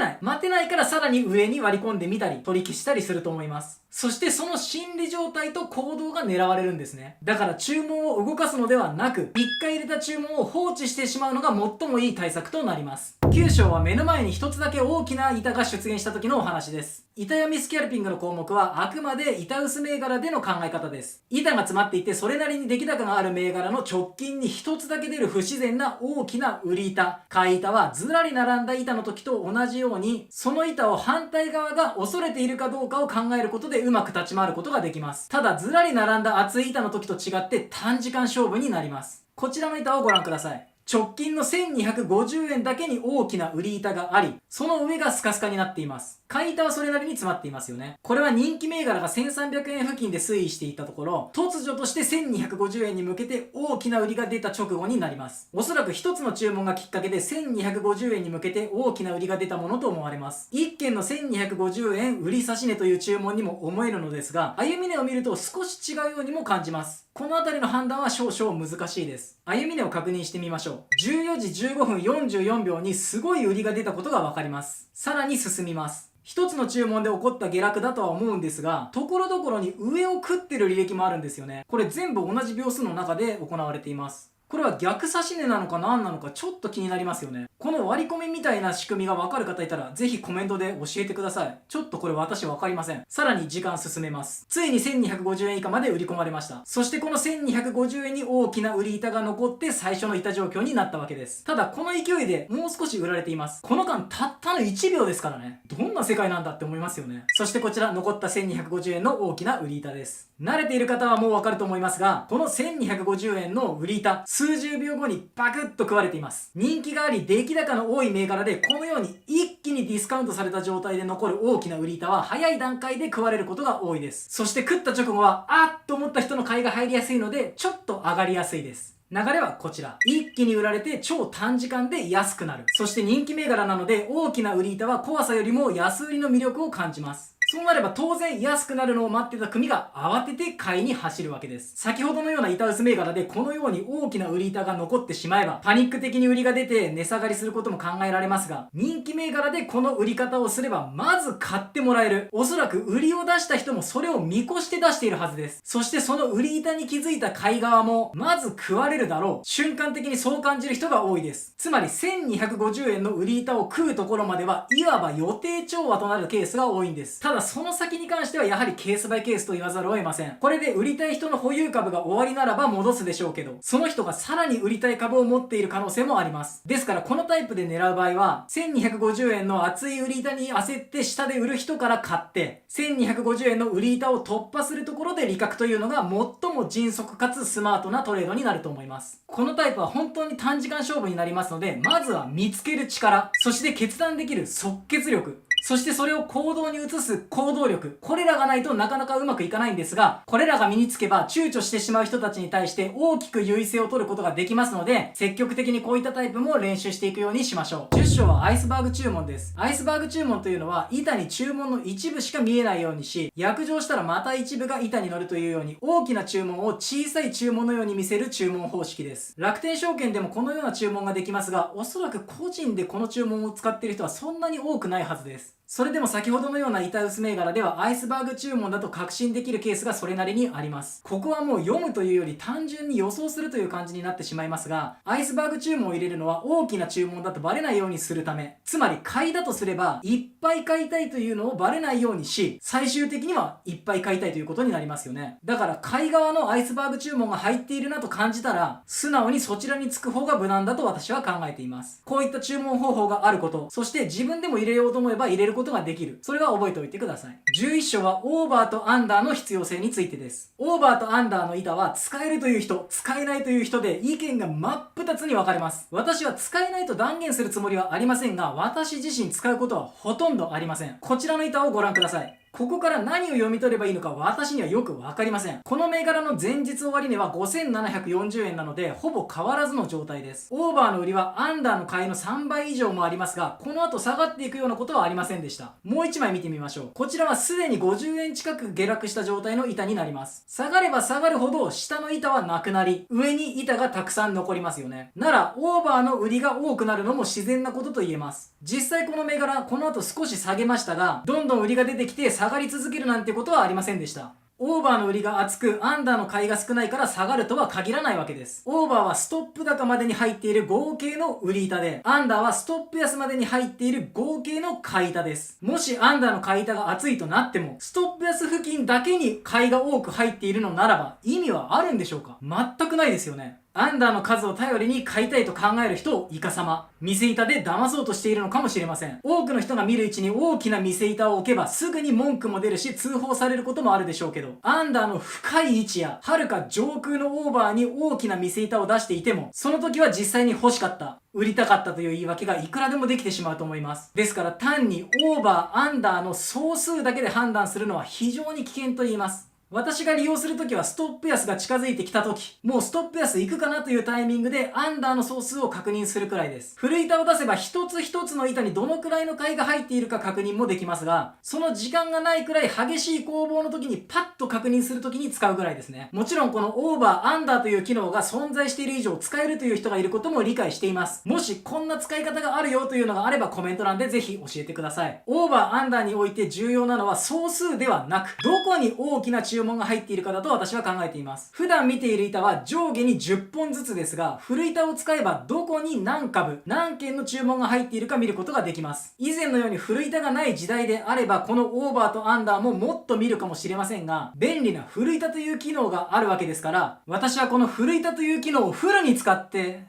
ないからさらに上に割り込んでみたり取り消したりすると思います。そしてその心理状態と行動が狙われるんですね。だから注文を動かすのではなく、一回入れた注文を放置してしまうのが最もいい対策となります。9章は目の前に一つだけ大きな板が出現した時のお話です。板読みスキャルピングの項目はあくまで板薄銘柄での考え方です。板が詰まっていてそれなりに出来高がある銘柄の直近に一つだけ出る不自然な大きな売り板、買い板はずらり並んだ板の時と同じように、その板を反対側が恐れているかどうかを考えることでうまく立ち回ることができます。ただずらり並んだ厚い板の時と違って短時間勝負になります。こちらの板をご覧ください。直近の1250円だけに大きな売り板があり、その上がスカスカになっています。買い板はそれなりに詰まっていますよね。これは人気銘柄が1300円付近で推移していったところ、突如として1250円に向けて大きな売りが出た直後になります。おそらく一つの注文がきっかけで1250円に向けて大きな売りが出たものと思われます。一件の1250円売り差し値という注文にも思えるのですが、歩み値を見ると少し違うようにも感じます。このあたりの判断は少々難しいです。歩み値を確認してみましょう。14時15分44秒にすごい売りが出たことがわかります。さらに進みます。一つの注文で起こった下落だとは思うんですが、ところどころに上を食ってる履歴もあるんですよね。これ全部同じ秒数の中で行われています。これは逆差し値なのか何なのかちょっと気になりますよね。この割り込みみたいな仕組みがわかる方いたらぜひコメントで教えてください。ちょっとこれ私わかりません。さらに時間進めます。ついに1250円以下まで売り込まれました。そしてこの1250円に大きな売り板が残って最初の板状況になったわけです。ただこの勢いでもう少し売られています。この間たったの1秒ですからね。どんな世界なんだって思いますよね。そしてこちら残った1250円の大きな売り板です。慣れている方はもうわかると思いますが、この1250円の売り板、数十秒後にパクッと食われています。人気があり出来高の多い銘柄でこのように一気にディスカウントされた状態で残る大きな売り板は早い段階で食われることが多いです。そして食った直後はあっと思った人の買いが入りやすいのでちょっと上がりやすいです。流れはこちら。一気に売られて超短時間で安くなる。そして人気銘柄なので大きな売り板は怖さよりも安売りの魅力を感じます。そうなれば当然安くなるのを待ってた組が慌てて買いに走るわけです。先ほどのような板薄銘柄でこのように大きな売り板が残ってしまえばパニック的に売りが出て値下がりすることも考えられますが、人気銘柄でこの売り方をすればまず買ってもらえる。おそらく売りを出した人もそれを見越して出しているはずです。そしてその売り板に気づいた買い側もまず食われるだろう。瞬間的にそう感じる人が多いです。つまり1250円の売り板を食うところまではいわば予定調和となるケースが多いんです。ただその先に関してはやはりケースバイケースと言わざるを得ません。これで売りたい人の保有株が終わりならば戻すでしょうけど、その人がさらに売りたい株を持っている可能性もあります。ですからこのタイプで狙う場合は1250円の厚い売り板に焦って下で売る人から買って1250円の売り板を突破するところで利確というのが最も迅速かつスマートなトレードになると思います。このタイプは本当に短時間勝負になりますので、まずは見つける力、そして決断できる即決力、そしてそれを行動に移す行動力、これらがないとなかなかうまくいかないんですが、これらが身につけば躊躇してしまう人たちに対して大きく優位性を取ることができますので、積極的にこういったタイプも練習していくようにしましょう。10章はアイスバーグ注文です。アイスバーグ注文というのは板に注文の一部しか見えないようにし、約定したらまた一部が板に乗るというように大きな注文を小さい注文のように見せる注文方式です。楽天証券でもこのような注文ができますが、おそらく個人でこの注文を使っている人はそんなに多くないはずです。それでも先ほどのような板薄銘柄ではアイスバーグ注文だと確信できるケースがそれなりにあります。ここはもう読むというより単純に予想するという感じになってしまいますが、アイスバーグ注文を入れるのは大きな注文だとバレないようにするため、つまり買いだとすればいっぱい買いたいというのをバレないようにし、最終的にはいっぱい買いたいということになりますよね。だから買い側のアイスバーグ注文が入っているなと感じたら、素直にそちらにつく方が無難だと私は考えています。こういった注文方法があること、そして自分でも入れようと思えば入れることができる。それは覚えておいてください。11章はオーバーとアンダーの必要性についてです。オーバーとアンダーの板は使えるという人、使えないという人で意見が真っ二つに分かれます。私は使えないと断言するつもりはありませんが、私自身使うことはほとんどありません。こちらの板をご覧ください。ここから何を読み取ればいいのか私にはよくわかりません。この銘柄の前日終値は5740円なのでほぼ変わらずの状態です。オーバーの売りはアンダーの買いの3倍以上もありますが、この後下がっていくようなことはありませんでした。もう1枚見てみましょう。こちらはすでに50円近く下落した状態の板になります。下がれば下がるほど下の板はなくなり、上に板がたくさん残りますよね。ならオーバーの売りが多くなるのも自然なことと言えます。実際この銘柄この後少し下げましたが、どんどん売りが出てきて下がり続けるなんてことはありませんでした。オーバーの売りが厚くアンダーの買いが少ないから下がるとは限らないわけです。オーバーはストップ高までに入っている合計の売り板で、アンダーはストップ安までに入っている合計の買い板です。もしアンダーの買い板が厚いとなっても、ストップ安付近だけに買いが多く入っているのならば意味はあるんでしょうか？全くないですよね。アンダーの数を頼りに買いたいと考える人をイカサマ、見せ板で騙そうとしているのかもしれません。多くの人が見る位置に大きな見せ板を置けばすぐに文句も出るし通報されることもあるでしょうけど、アンダーの深い位置や遥か上空のオーバーに大きな見せ板を出していても、その時は実際に欲しかった、売りたかったという言い訳がいくらでもできてしまうと思います。ですから単にオーバー、アンダーの総数だけで判断するのは非常に危険と言います。私が利用するときはストップ安が近づいてきたとき、もうストップ安行くかなというタイミングでアンダーの総数を確認するくらいです。古板を出せば一つ一つの板にどのくらいの買いが入っているか確認もできますが、その時間がないくらい激しい攻防の時にパッと確認する時に使うぐらいですね。もちろんこのオーバー、アンダーという機能が存在している以上使えるという人がいることも理解しています。もしこんな使い方があるよというのがあればコメント欄でぜひ教えてください。オーバー、アンダーにおいて重要なのは総数ではなく、どこに大きな注文が入っているかだと私は考えています。普段見ている板は上下に10本ずつですが、古板を使えばどこに何株、何件の注文が入っているか見ることができます。以前のように古板がない時代であれば、このオーバーとアンダーももっと見るかもしれませんが、便利な古板という機能があるわけですから、私はこの古板という機能をフルに使って、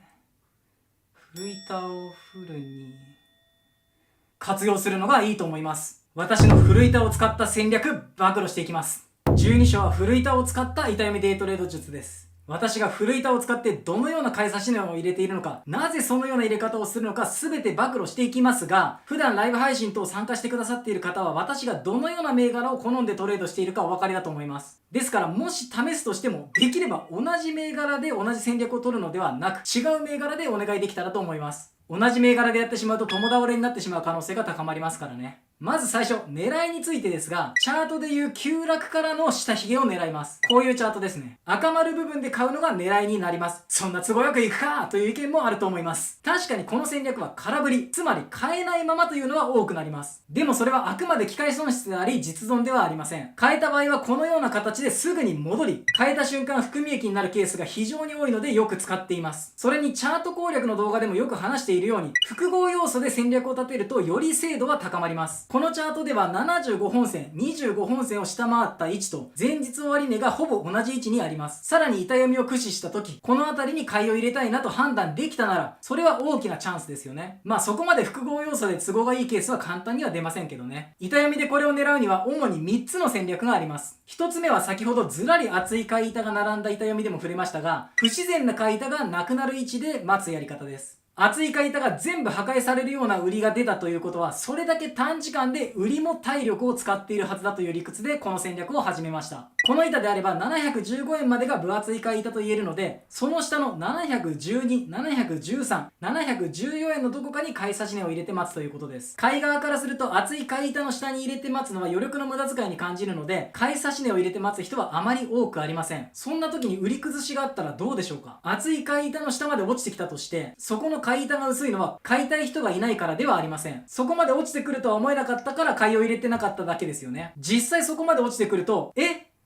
古板をフルに活用するのがいいと思います。私の古板を使った戦略、暴露していきます。12章は古板を使った板読みデイトレード術です。私が古板を使ってどのような買い差し値を入れているのか、なぜそのような入れ方をするのか全て暴露していきますが、普段ライブ配信等参加してくださっている方は私がどのような銘柄を好んでトレードしているかお分かりだと思います。ですからもし試すとしても、できれば同じ銘柄で同じ戦略を取るのではなく、違う銘柄でお願いできたらと思います。同じ銘柄でやってしまうと共倒れになってしまう可能性が高まりますからね。まず最初、狙いについてですが、チャートでいう急落からの下髭を狙います。こういうチャートですね。赤丸部分で買うのが狙いになります。そんな都合よくいくかという意見もあると思います。確かにこの戦略は空振り、つまり買えないままというのは多くなります。でもそれはあくまで機械損失であり実存ではありません。買えた場合はこのような形ですぐに戻り、買えた瞬間含み益になるケースが非常に多いのでよく使っています。それにチャート攻略の動画でもよく話しているように、複合要素で戦略を立てるとより精度は高まります。このチャートでは75本線、25本線を下回った位置と前日終値がほぼ同じ位置にあります。さらに板読みを駆使した時、この辺りに買いを入れたいなと判断できたなら、それは大きなチャンスですよね。まあそこまで複合要素で都合がいいケースは簡単には出ませんけどね。板読みでこれを狙うには主に3つの戦略があります。1つ目は先ほどずらり厚い買い板が並んだ板読みでも触れましたが、不自然な買い板がなくなる位置で待つやり方です。厚い買い板が全部破壊されるような売りが出たということは、それだけ短時間で売りも体力を使っているはずだという理屈でこの戦略を始めました。この板であれば715円までが分厚い買い板と言えるので、その下の712、713、714円のどこかに買い差し値を入れて待つということです。買い側からすると厚い買い板の下に入れて待つのは余力の無駄遣いに感じるので、買い差し値を入れて待つ人はあまり多くありません。そんな時に売り崩しがあったらどうでしょうか。厚い買い板の下まで落ちてきたとして、そこの貝板が薄いのは買いたい人がいないからではありません。そこまで落ちてくるとは思えなかったから買いを入れてなかっただけですよね。実際そこまで落ちてくると、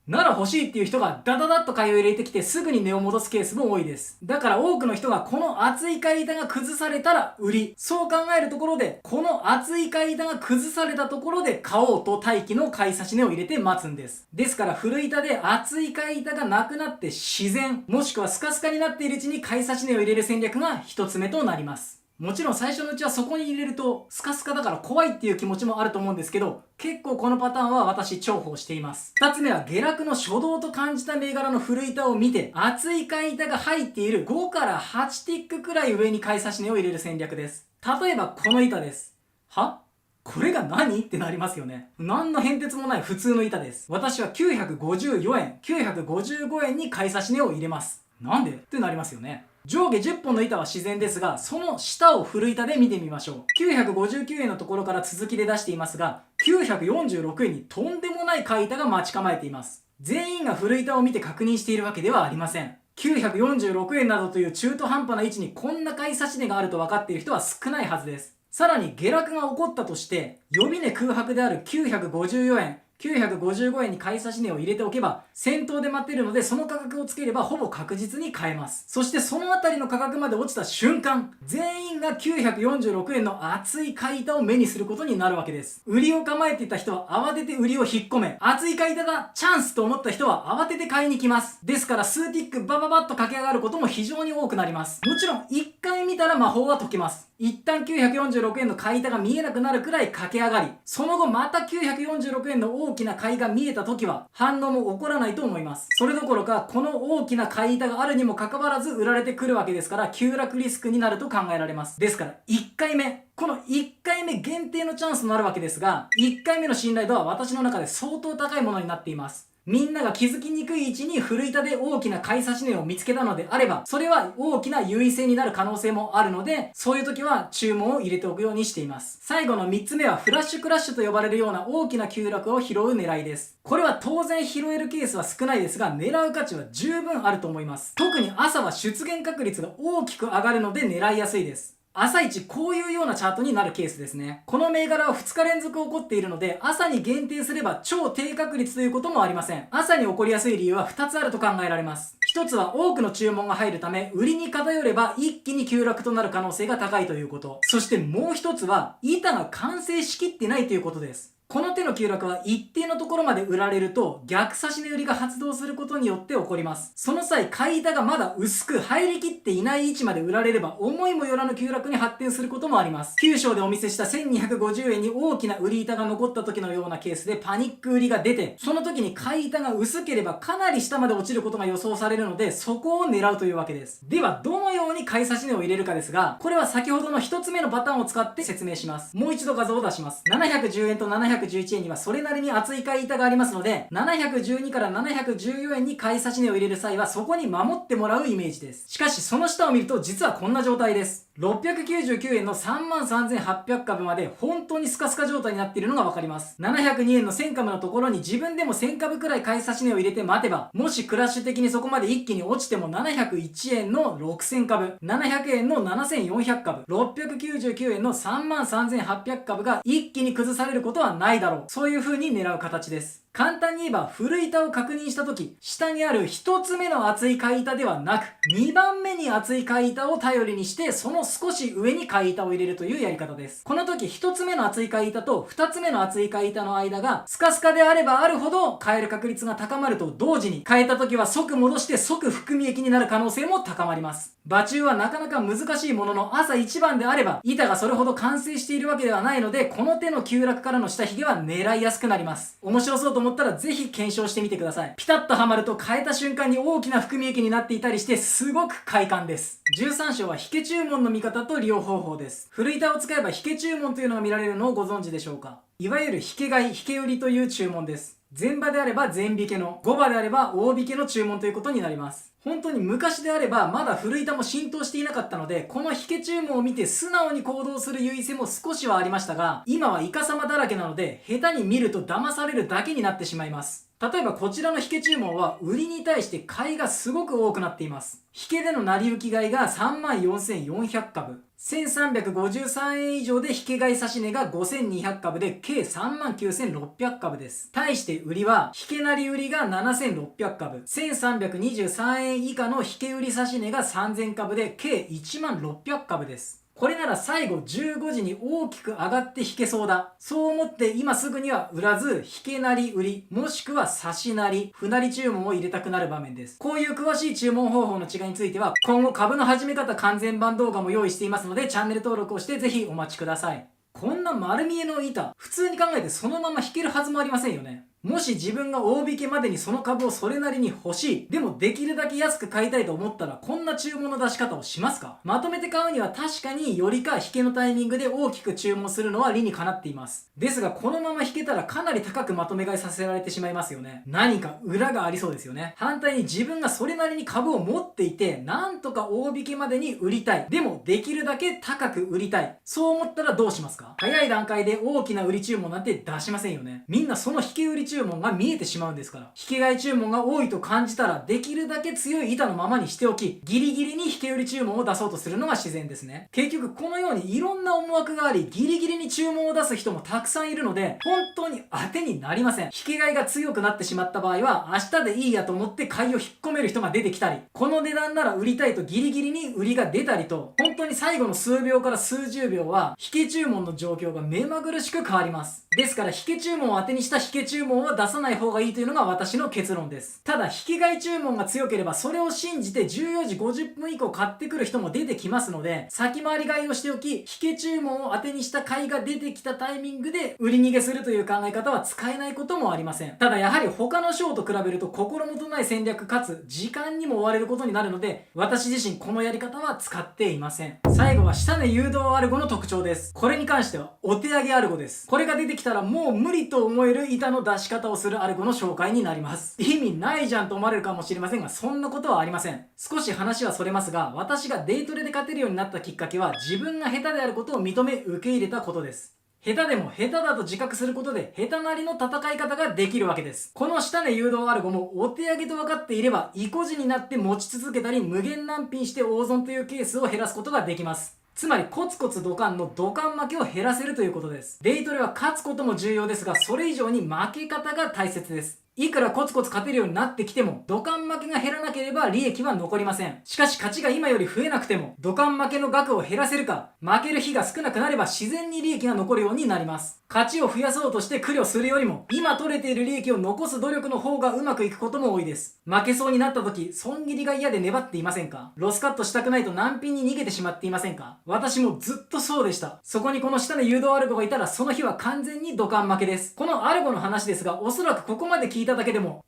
なら欲しいっていう人がダダダッと買いを入れてきてすぐに値を戻すケースも多いです。だから多くの人がこの厚い買い板が崩されたら売り。そう考えるところで、この厚い買い板が崩されたところで買おうと待機の買い差し値を入れて待つんです。ですから古板で厚い買い板がなくなって自然、もしくはスカスカになっているうちに買い差し値を入れる戦略が一つ目となります。もちろん最初のうちはそこに入れるとスカスカだから怖いっていう気持ちもあると思うんですけど、結構このパターンは私重宝しています。2つ目は下落の初動と感じた銘柄の古板を見て、厚い買い板が入っている5から8ティックくらい上に買い差し値を入れる戦略です。例えばこの板です。これが何ってなりますよね。何の変哲もない普通の板です。私は954円、955円に買い差し値を入れます。なんでってなりますよね。上下10本の板は自然ですが、その下を古板で見てみましょう。959円のところから続きで出していますが、946円にとんでもない買い板が待ち構えています。全員が古板を見て確認しているわけではありません。946円などという中途半端な位置にこんな買い差し値があると分かっている人は少ないはずです。さらに下落が起こったとして、予備値空白である954円、955円に買い差し値を入れておけば、先頭で待っているのでその価格をつければほぼ確実に買えます。そしてそのあたりの価格まで落ちた瞬間、全員が946円の厚い買い板を目にすることになるわけです。売りを構えていた人は慌てて売りを引っ込め、厚い買い板だチャンスと思った人は慌てて買いに来ます。ですから数ティックバババッと駆け上がることも非常に多くなります。もちろん1回見たら魔法は解けます。一旦946円の買い板が見えなくなるくらい駆け上がり、その後また946円の大きな買いが見えた時は反応も起こらないと思います。それどころかこの大きな買い板があるにもかかわらず売られてくるわけですから、急落リスクになると考えられます。ですから1回目、この1回目限定のチャンスとなるわけですが、1回目の信頼度は私の中で相当高いものになっています。みんなが気づきにくい位置に古板で大きな買い差し値を見つけたのであれば、それは大きな優位性になる可能性もあるので、そういう時は注文を入れておくようにしています。最後の3つ目はフラッシュクラッシュと呼ばれるような大きな急落を拾う狙いです。これは当然拾えるケースは少ないですが、狙う価値は十分あると思います。特に朝は出現確率が大きく上がるので狙いやすいです。朝一こういうようなチャートになるケースですね。この銘柄は2日連続起こっているので、朝に限定すれば超低確率ということもありません。朝に起こりやすい理由は2つあると考えられます。一つは多くの注文が入るため、売りに偏れば一気に急落となる可能性が高いということ。そしてもう一つは、板が完成しきってないということです。この手の急落は一定のところまで売られると逆差し値売りが発動することによって起こります。その際、買い板がまだ薄く入りきっていない位置まで売られれば思いもよらぬ急落に発展することもあります。9章でお見せした1250円に大きな売り板が残った時のようなケースでパニック売りが出て、その時に買い板が薄ければかなり下まで落ちることが予想されるので、そこを狙うというわけです。ではどのように買い差し値を入れるかですが、これは先ほどの1つ目のパターンを使って説明します。もう一度画像を出します。710円と711円にはそれなりに厚い買い板がありますので、712から714円に買い差し値を入れる際はそこに守ってもらうイメージです。しかしその下を見ると実はこんな状態です。699円の33,800株まで本当にスカスカ状態になっているのがわかります。702円の1000株のところに自分でも1000株くらい買い差し値を入れて待てば、もしクラッシュ的にそこまで一気に落ちても701円の6000株、700円の7400株、699円の33,800株が一気に崩されることはないだろう。そういう風に狙う形です。簡単に言えば古板を確認した時、下にある1つ目の厚い買い板ではなく2番目に厚い買い板を頼りにして、その少し上に買い板を入れるというやり方です。この時1つ目の厚い買い板と2つ目の厚い買い板の間がスカスカであればあるほど買える確率が高まると同時に、買えた時は即戻して即含み益になる可能性も高まります。場中はなかなか難しいものの、朝一番であれば板がそれほど完成しているわけではないので、この手の急落からの下髭は狙いやすくなります。面白そうと思ったらぜひ検証してみてください。ピタッとはまると変えた瞬間に大きな含み益になっていたりしてすごく快感です。13章は引け注文の見方と利用方法です。古板を使えば引け注文というのが見られるのをご存知でしょうか。いわゆる引け買い、引け売りという注文です。前場であれば前引けの、後場であれば大引けの注文ということになります。本当に昔であればまだ古板も浸透していなかったので、この引け注文を見て素直に行動する優位性も少しはありましたが、今はイカサマだらけなので下手に見ると騙されるだけになってしまいます。例えばこちらの引け注文は売りに対して買いがすごく多くなっています。引けでの成り行き買いが34,400株。1353円以上で引け買い差し値が5200株で計39,600株です。対して売りは引け成り売りが7600株。1323円以下の引け売り差し値が3000株で計10600株です。これなら最後15時に大きく上がって引けそうだ。そう思って今すぐには売らず、引けなり売り、もしくは差しなり、不なり注文を入れたくなる場面です。こういう詳しい注文方法の違いについては、今後株の始め方完全版動画も用意していますので、チャンネル登録をしてぜひお待ちください。こんな丸見えの板、普通に考えてそのまま引けるはずもありませんよね。もし自分が大引けまでにその株をそれなりに欲しい、でもできるだけ安く買いたいと思ったらこんな注文の出し方をしますか？まとめて買うには確かによりか引けのタイミングで大きく注文するのは理にかなっています。ですがこのまま引けたらかなり高くまとめ買いさせられてしまいますよね。何か裏がありそうですよね。反対に自分がそれなりに株を持っていて、なんとか大引けまでに売りたい。でもできるだけ高く売りたい。そう思ったらどうしますか？早い段階で大きな売り注文なんて出しませんよね。みんなその引け売り注文が見えてしまうんですから。引け買い注文が多いと感じたらできるだけ強い板のままにしておき、ギリギリに引け売り注文を出そうとするのが自然ですね。結局このようにいろんな思惑があり、ギリギリに注文を出す人もたくさんいるので、本当に当てになりません。引け買いが強くなってしまった場合は、明日でいいやと思って買いを引っ込める人が出てきたり、この値段なら売りたいとギリギリに売りが出たりと、本当に最後の数秒から数十秒は引け注文の状況が目まぐるしく変わります。ですから引け注文を当てにした引け注文は出さない方がいいというのが私の結論です。ただ引き買い注文が強ければそれを信じて14時50分以降買ってくる人も出てきますので、先回り買いをしておき、引け注文を当てにした買いが出てきたタイミングで売り逃げするという考え方は使えないこともありません。ただやはり他の賞と比べると心もとない戦略かつ時間にも追われることになるので、私自身このやり方は使っていません。最後は下値誘導アルゴの特徴です。これに関してはお手上げアルゴです。これが出てきたらもう無理と思える板の出し方をするアルゴの紹介になります。意味ないじゃんと思われるかもしれませんが、そんなことはありません。少し話はそれますが、私がデイトレで勝てるようになったきっかけは自分が下手であることを認め受け入れたことです。下手でも下手だと自覚することで下手なりの戦い方ができるわけです。この下値誘導アルゴもお手上げと分かっていれば、意固地になって持ち続けたり無限難品して大損というケースを減らすことができます。つまりコツコツドカンのドカン負けを減らせるということです。デイトレは勝つことも重要ですが、それ以上に負け方が大切です。いくらコツコツ勝てるようになってきても、ドカン負けが減らなければ利益は残りません。しかし勝ちが今より増えなくても、ドカン負けの額を減らせるか、負ける日が少なくなれば自然に利益が残るようになります。勝ちを増やそうとして苦慮するよりも、今取れている利益を残す努力の方がうまくいくことも多いです。負けそうになった時、損切りが嫌で粘っていませんか？ロスカットしたくないと難品に逃げてしまっていませんか？私もずっとそうでした。そこにこの下の誘導アルゴがいたら、その日は完全にドカン負けです。このアルゴの話ですが、おそらくここまで聞いただけでも、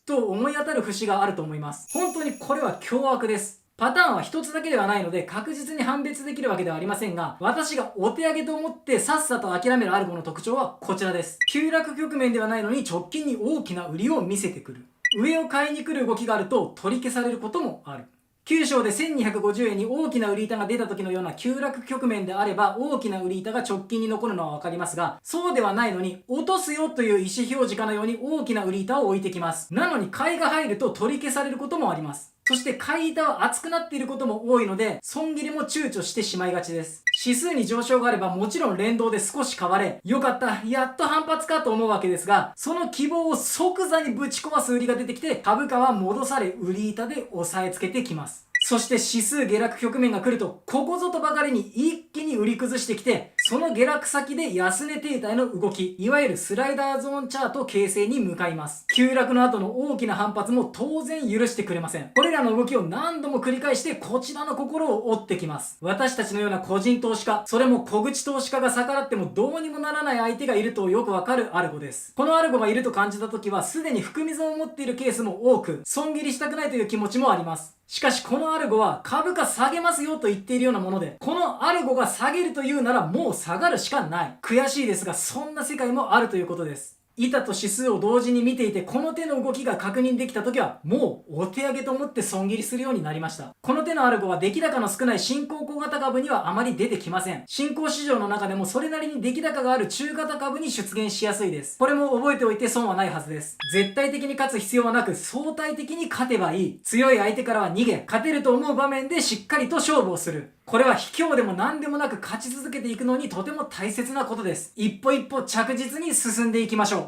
と思い当たる節があると思います。本当にこれは凶悪です。パターンは一つだけではないので確実に判別できるわけではありませんが、私がお手上げと思ってさっさと諦めるアルゴの特徴はこちらです。急落局面ではないのに直近に大きな売りを見せてくる。上を買いに来る動きがあると取り消されることもある。9章で1250円に大きな売り板が出た時のような急落局面であれば大きな売り板が直近に残るのはわかりますが、そうではないのに落とすよという意思表示かのように大きな売り板を置いてきます。なのに買いが入ると取り消されることもあります。そして買い板は厚くなっていることも多いので、損切りも躊躇してしまいがちです。指数に上昇があればもちろん連動で少し買われ、よかった、やっと反発かと思うわけですが、その希望を即座にぶち壊す売りが出てきて、株価は戻され売り板で押さえつけてきます。そして指数下落局面が来ると、ここぞとばかりに一気に売り崩してきて、その下落先で安値停滞の動き、いわゆるスライダーゾーンチャート形成に向かいます。急落の後の大きな反発も当然許してくれません。これらの動きを何度も繰り返してこちらの心を折ってきます。私たちのような個人投資家、それも小口投資家が逆らってもどうにもならない相手がいるとよくわかるアルゴです。このアルゴがいると感じた時は、すでに含み損を持っているケースも多く、損切りしたくないという気持ちもあります。しかしこのアルゴは株価下げますよと言っているようなもので、このアルゴが下げるというならもう下がるしかない。悔しいですがそんな世界もあるということです。板と指数を同時に見ていてこの手の動きが確認できた時はもうお手上げと思って損切りするようになりました。この手のアルゴは出来高の少ない新興小型株にはあまり出てきません。新興市場の中でもそれなりに出来高がある中型株に出現しやすいです。これも覚えておいて損はないはずです。絶対的に勝つ必要はなく相対的に勝てばいい。強い相手からは逃げ、勝てると思う場面でしっかりと勝負をする。これは卑怯でも何でもなく勝ち続けていくのにとても大切なことです。一歩一歩着実に進んでいきましょ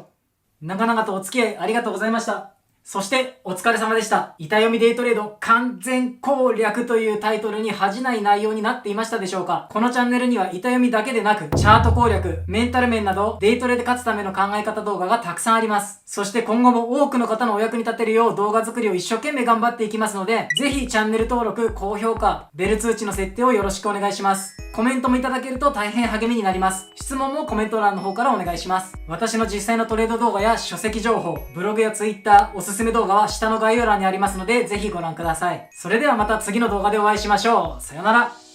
う。長々とお付き合いありがとうございました。そしてお疲れ様でした。板読みデイトレード完全攻略というタイトルに恥じない内容になっていましたでしょうか。このチャンネルには板読みだけでなくチャート攻略、メンタル面などデイトレで勝つための考え方動画がたくさんあります。そして今後も多くの方のお役に立てるよう動画作りを一生懸命頑張っていきますので、ぜひチャンネル登録、高評価、ベル通知の設定をよろしくお願いします。コメントもいただけると大変励みになります。質問もコメント欄の方からお願いします。私の実際のトレード動画や書籍情報、ブログやツイッター、おすすめ動画は下の概要欄にありますので、ぜひご覧ください。それではまた次の動画でお会いしましょう。さよなら。